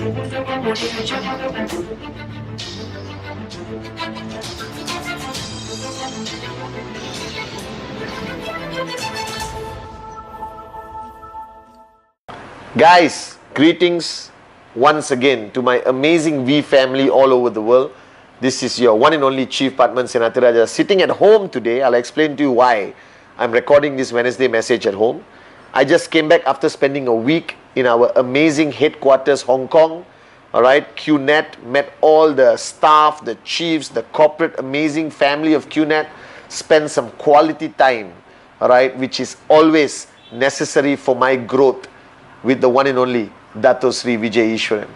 Guys, greetings once again to my amazing V family all over the world. This is your one and only Chief Pathman Senatiraja sitting at home today. I'll explain to you why I'm recording this Wednesday message at home. I just came back after spending a week in our amazing headquarters, Hong Kong. Alright, QNet, met all the staff, the chiefs, the corporate amazing family of QNet, spent some quality time, alright, which is always necessary for my growth with the one and only Dato Sri Vijay Ishwaran.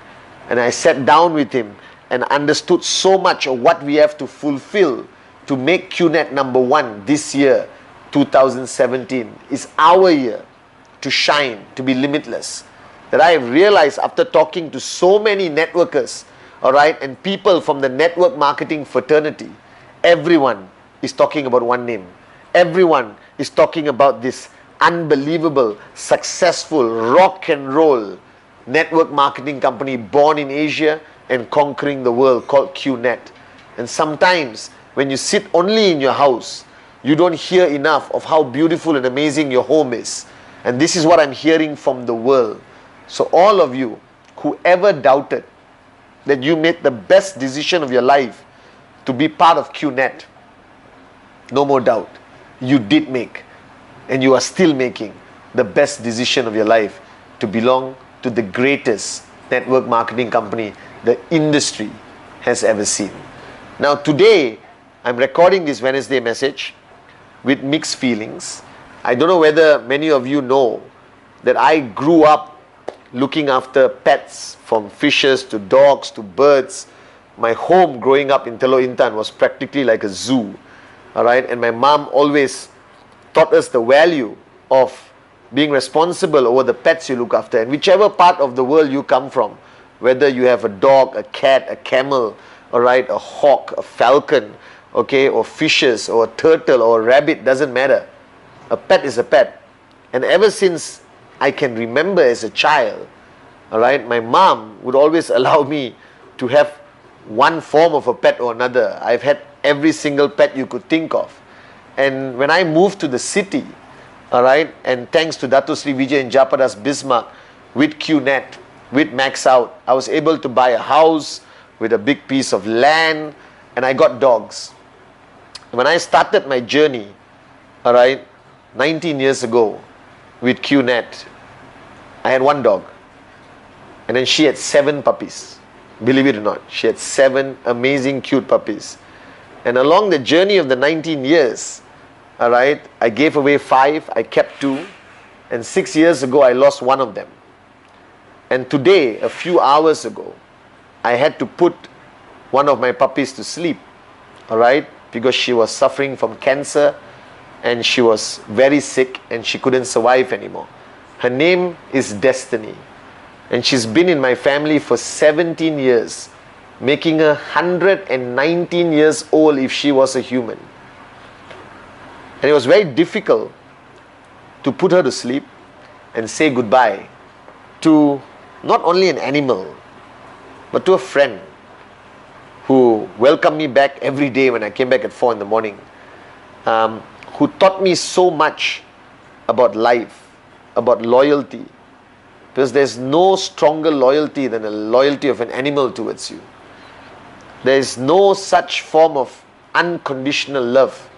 And I sat down with him and understood so much of what we have to fulfill to make QNet number one this year, 2017, is our year to shine, to be limitless. That I have realized after talking to so many networkers, alright, and people from the network marketing fraternity, everyone is talking about one name. Everyone is talking about this unbelievable, successful, rock and roll network marketing company born in Asia and conquering the world called QNet. And sometimes when you sit only in your house, you don't hear enough of how beautiful and amazing your home is. And this is what I'm hearing from the world. So all of you, whoever doubted that you made the best decision of your life to be part of QNet, no more doubt, you did make, and you are still making the best decision of your life to belong to the greatest network marketing company the industry has ever seen. Now today, I'm recording this Wednesday message with mixed feelings. I don't know whether many of you know that I grew up looking after pets, from fishes to dogs to birds. My home growing up in Telok Intan was practically like a zoo. Alright, and my mom always taught us the value of being responsible over the pets you look after. And whichever part of the world you come from, whether you have a dog, a cat, a camel, alright, a hawk, a falcon, okay, or fishes, or a turtle, or a rabbit, doesn't matter. A pet is a pet. And ever since I can remember as a child, alright, my mom would always allow me to have one form of a pet or another. I've had every single pet you could think of. And when I moved to the city, alright, and thanks to Dato Sri Vijay and Japadas Bismarck, with QNet, with Max Out, I was able to buy a house with a big piece of land, and I got dogs. When I started my journey, alright, 19 years ago, with QNet, I had one dog, and then she had 7 puppies. Believe it or not, she had 7 amazing cute puppies. And along the journey of the 19 years, alright, I gave away 5, I kept 2, and 6 years ago I lost one of them. And today, a few hours ago, I had to put one of my puppies to sleep, alright, because she was suffering from cancer and she was very sick and she couldn't survive anymore. Her name is Destiny, and she's been in my family for 17 years, making her 119 years old if she was a human. And it was very difficult to put her to sleep and say goodbye to not only an animal, but to a friend who welcomed me back every day when I came back at 4 in the morning, who taught me so much about life, about loyalty, because there's no stronger loyalty than the loyalty of an animal towards you. There is no such form of unconditional love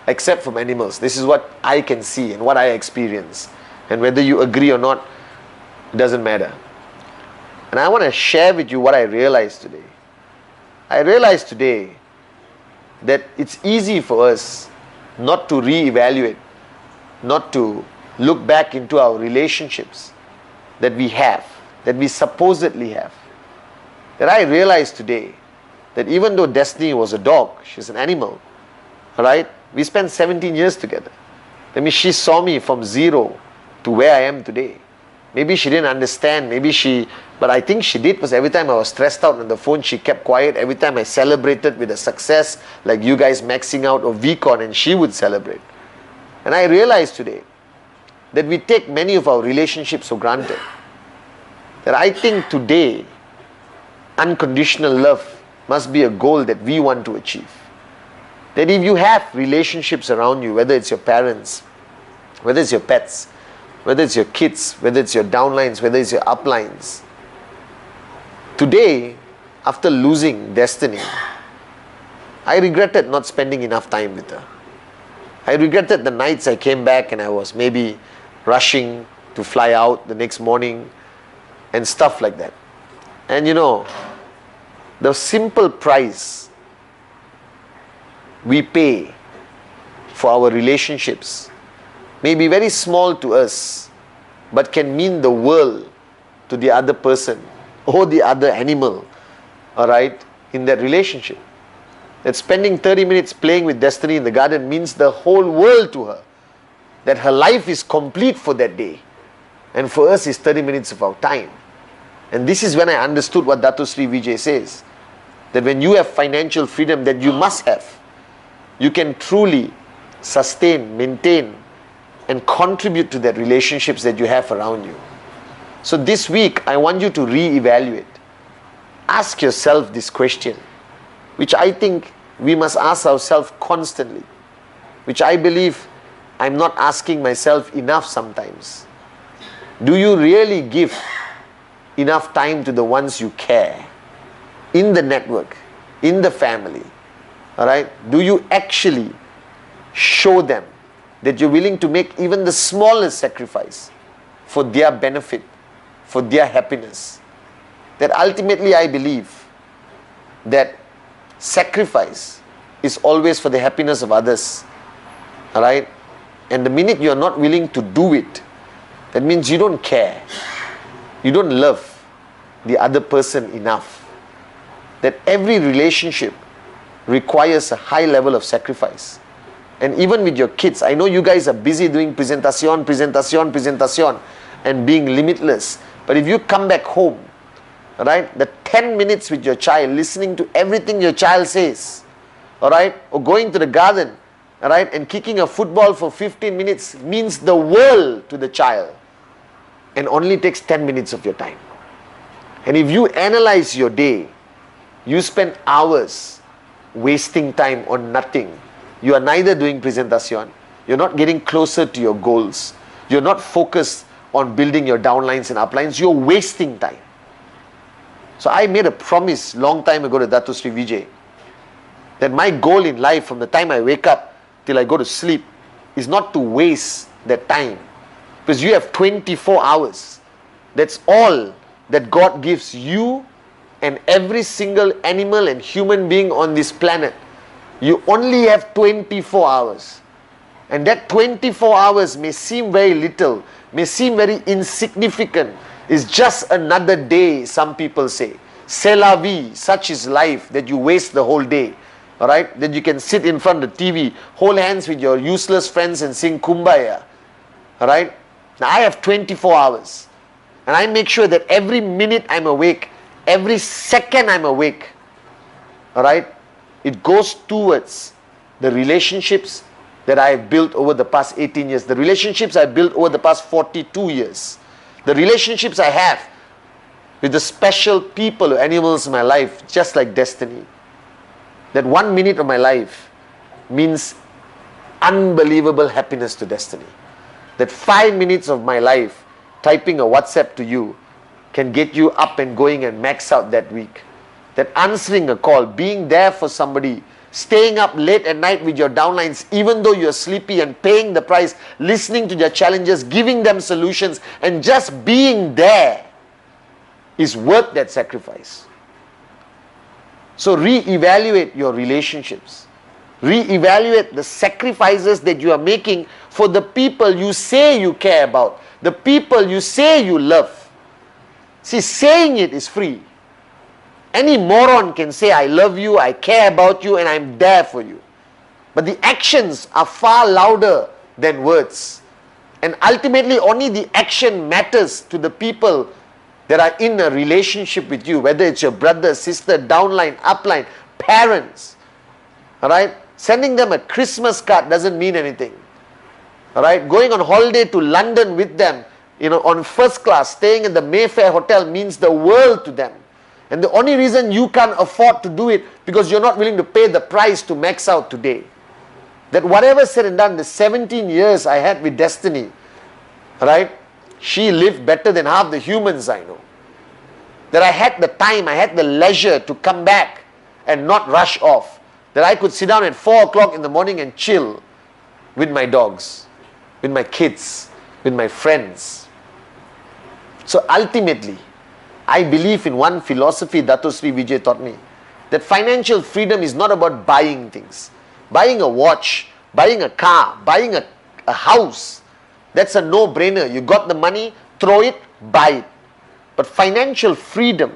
except from animals. This is what I can see and what I experience. And whether you agree or not, it doesn't matter. And I want to share with you what I realized today. I realized today that it's easy for us not to reevaluate, not to look back into our relationships that we have, that we supposedly have. That I realized today that even though Destiny was a dog, she's an animal, right? We spent 17 years together. That means she saw me from 0 to where I am today. Maybe she didn't understand, but I think she did, because every time I was stressed out on the phone, she kept quiet. Every time I celebrated with a success, like you guys maxing out or VCon, and she would celebrate. And I realized today that we take many of our relationships for granted. That I think today unconditional love must be a goal that we want to achieve. That if you have relationships around you, whether it's your parents, whether it's your pets, whether it's your kids, whether it's your downlines, whether it's your uplines, today, after losing Destiny, I regretted not spending enough time with her. I regretted the nights I came back and I was maybe rushing to fly out the next morning and stuff like that. And you know, the simple price we pay for our relationships may be very small to us, but can mean the world to the other person or the other animal, alright, in that relationship. That spending 30 minutes playing with Destiny in the garden means the whole world to her. That her life is complete for that day. And for us, it's 30 minutes of our time. And this is when I understood what Dato Sri Vijay says. That when you have financial freedom that you must have, you can truly sustain, maintain, and contribute to the relationships that you have around you. So this week, I want you to reevaluate. Ask yourself this question, which I think we must ask ourselves constantly, which I believe I'm not asking myself enough sometimes. Do you really give enough time to the ones you care in the network, in the family? Alright? Do you actually show them that you're willing to make even the smallest sacrifice for their benefit, for their happiness? That ultimately I believe that sacrifice is always for the happiness of others. Alright? And the minute you're not willing to do it, that means you don't care. You don't love the other person enough. That every relationship requires a high level of sacrifice. And even with your kids, I know you guys are busy doing presentation, and being limitless. But if you come back home, alright, the 10 minutes with your child, listening to everything your child says, alright, or going to the garden, alright, and kicking a football for 15 minutes means the world to the child, and only takes 10 minutes of your time. And if you analyze your day, you spend hours wasting time on nothing. You are neither doing presentation, you're not getting closer to your goals, you're not focused on building your downlines and uplines, you're wasting time. So I made a promise long time ago to Dato Sri Vijay that my goal in life from the time I wake up till I go to sleep is not to waste that time. Because you have 24 hours. That's all that God gives you and every single animal and human being on this planet. You only have 24 hours. And that 24 hours may seem very little, may seem very insignificant. It's just another day, some people say. C'est la vie, such is life, that you waste the whole day. Alright? That you can sit in front of the TV, hold hands with your useless friends and sing Kumbaya. Alright? Now I have 24 hours. And I make sure that every minute I'm awake, every second I'm awake, alright, it goes towards the relationships that I have built over the past 18 years, the relationships I built over the past 42 years, the relationships I have with the special people or animals in my life, just like Destiny. That 1 minute of my life means unbelievable happiness to Destiny. That 5 minutes of my life typing a WhatsApp to you can get you up and going and max out that week. That answering a call, being there for somebody, staying up late at night with your downlines even though you're sleepy and paying the price, listening to their challenges, giving them solutions, and just being there is worth that sacrifice. So reevaluate your relationships. Reevaluate the sacrifices that you are making for the people you say you care about, the people you say you love. See, saying it is free. Any moron can say, I love you, I care about you, and I'm there for you. But the actions are far louder than words. And ultimately, only the action matters to the people that are in a relationship with you, whether it's your brother, sister, downline, upline, parents. Alright? Sending them a Christmas card doesn't mean anything. Alright? Going on holiday to London with them, on first class, staying in the Mayfair Hotel means the world to them. And the only reason you can't afford to do it, because you're not willing to pay the price to max out today. That whatever said and done, the 17 years I had with Destiny, right? She lived better than half the humans I know. That I had the time, I had the leisure to come back and not rush off. That I could sit down at 4 o'clock in the morning and chill with my dogs, with my kids, with my friends. So ultimately, I believe in one philosophy Dato Sri Vijay taught me, that financial freedom is not about buying things. Buying a watch, buying a car, buying a house, that's a no-brainer. You got the money, throw it, buy it. But financial freedom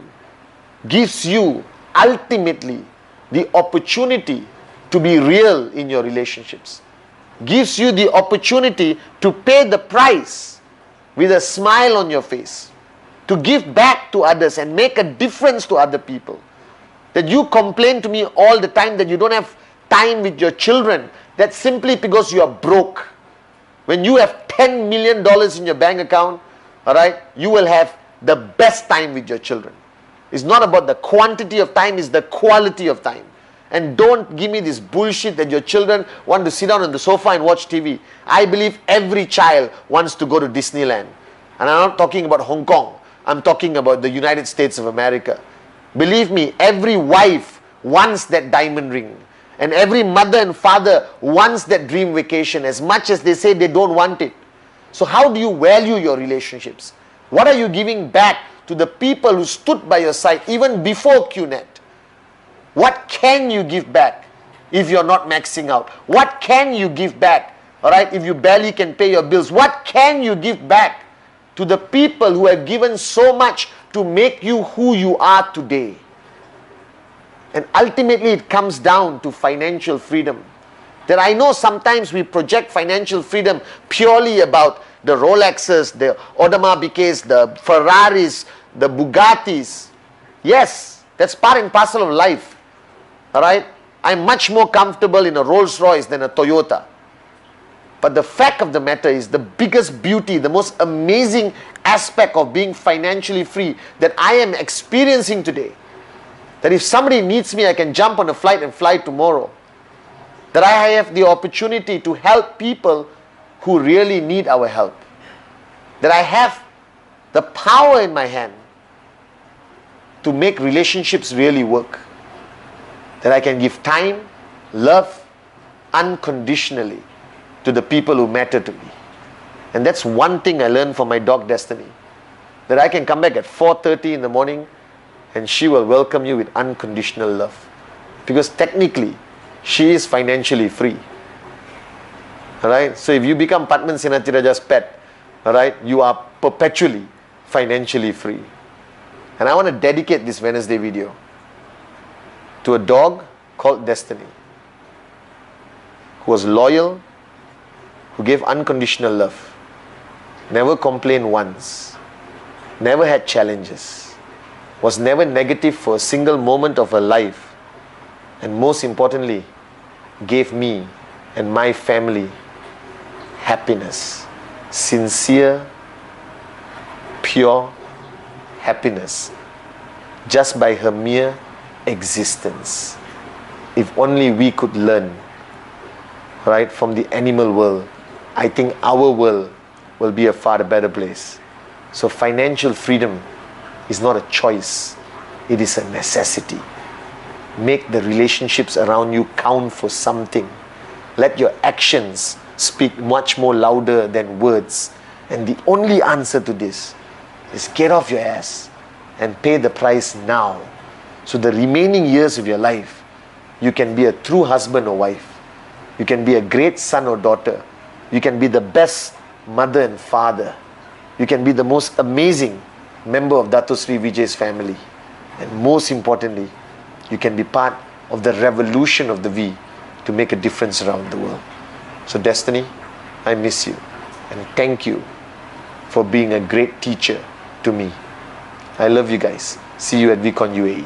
gives you ultimately the opportunity to be real in your relationships. Gives you the opportunity to pay the price with a smile on your face. To give back to others and make a difference to other people. That you complain to me all the time that you don't have time with your children. That's simply because you are broke. When you have $10 million in your bank account, alright, you will have the best time with your children. It's not about the quantity of time, it's the quality of time. And don't give me this bullshit that your children want to sit down on the sofa and watch TV. I believe every child wants to go to Disneyland. And I'm not talking about Hong Kong. I'm talking about the United States of America. Believe me, every wife wants that diamond ring. And every mother and father wants that dream vacation as much as they say they don't want it. So how do you value your relationships? What are you giving back to the people who stood by your side even before QNet? What can you give back if you're not maxing out? What can you give back, alright, if you barely can pay your bills? What can you give back to the people who have given so much to make you who you are today? And ultimately it comes down to financial freedom. That I know sometimes we project financial freedom purely about the Rolexes, the Audemars Piguets, the Ferraris, the Bugattis. Yes, that's part and parcel of life. Alright? I'm much more comfortable in a Rolls Royce than a Toyota. But the fact of the matter is, the biggest beauty, the most amazing aspect of being financially free that I am experiencing today, that if somebody needs me, I can jump on a flight and fly tomorrow. That I have the opportunity to help people who really need our help. That I have the power in my hand to make relationships really work. That I can give time, love, unconditionally to the people who matter to me. And that's one thing I learned from my dog Destiny. That I can come back at 4:30 in the morning and she will welcome you with unconditional love. Because technically, she is financially free. Alright? So if you become Pathman Senathirajah's pet, alright, you are perpetually financially free. And I want to dedicate this Wednesday video to a dog called Destiny, who was loyal, who gave unconditional love, never complained once, never had challenges, was never negative for a single moment of her life, and most importantly, gave me and my family happiness, sincere, pure happiness, just by her mere existence. If only we could learn, right, from the animal world, I think our world will be a far better place. So financial freedom is not a choice, it is a necessity. Make the relationships around you count for something. Let your actions speak much more louder than words. And the only answer to this is get off your ass and pay the price now. So the remaining years of your life, you can be a true husband or wife. You can be a great son or daughter. You can be the best mother and father. You can be the most amazing member of Dato Sri Vijay's family. And most importantly, you can be part of the revolution of the V to make a difference around the world. So Destiny, I miss you. And thank you for being a great teacher to me. I love you guys. See you at VCon UAE.